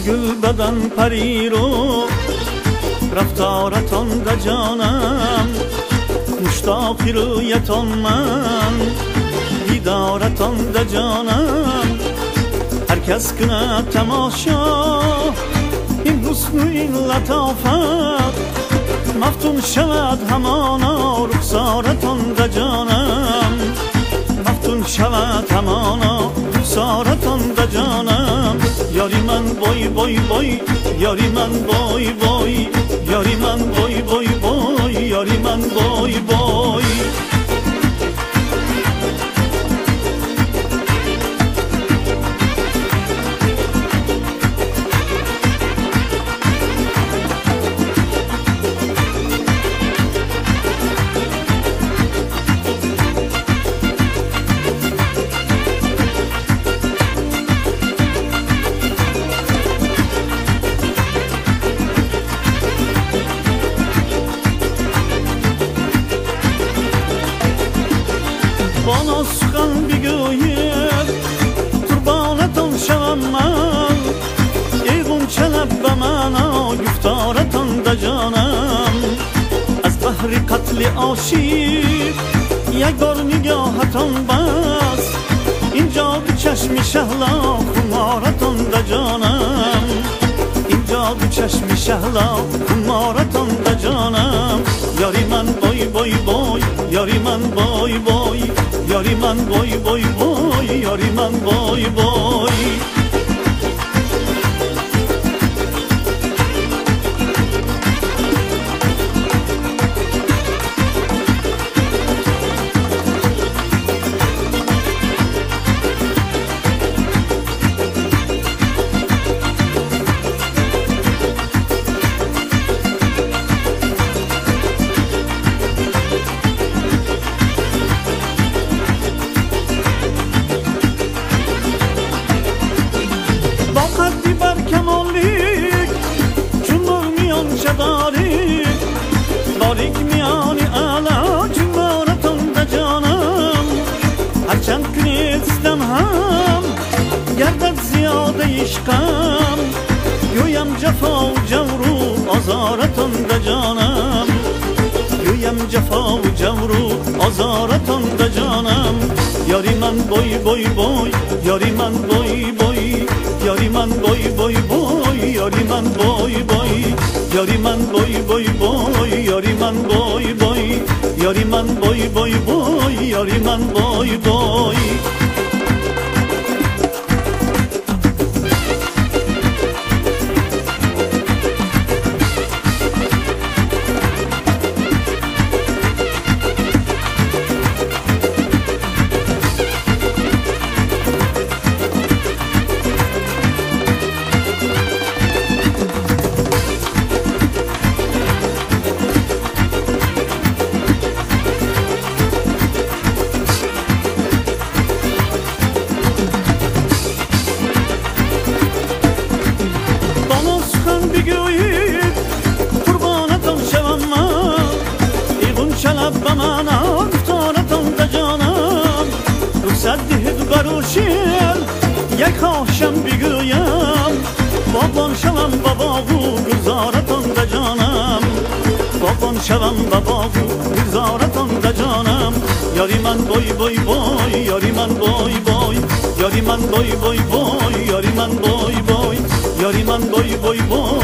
گل بدن پری رو رفتارتان ده جانم مشتاقی رویتان من دیدارتان ده جانم هر کس کنه تماشا این حسن و این لطافت مفتون شود همانا رخسارتان ده جانم مفتون شود همانا رخسارتان ده جانم یاری من بای بای بای یاری من بای بای یاری من بای بای بای یاری من بای بای bana sıkan bir göğür Turbanetun şevem ben Eğun çeleb bemena Güftaretan da canım Az bahri katli aşık Yekbar nigahetan bas İnca bir çeşmi şehla Kumaretan da canım İnca bir çeşmi şehla Kumaretan da canım Yari men boy boy boy Yari men boy boy Yari men boy boy boy Yari men boy boy باریک میانی اعلا جمارتان ده جانم هرچند کنیستم هم گردد زیاده عشقم گویم جفا و جور و آزارتان ده جانم گویم جفا و جور و آزارتان ده جانم یاری من بای بای بای یاری من بای بای یاری من بای بای بای یاری من بای بای یاری من بای بای بای یاری من بای بای یاری من بای بای بای یاری من بای بای بمانا گفتارتان ده جانم رخصت دهد بروشیل یک خواهشم بگویم بابان شوم باباغو گزارتان ده جانم بابان شوم باباغو گزارتان ده جانم یاری من بای بای بای یاری من بای بای یاری من بای بای بای یاری من بای بای یاری من بای بای بای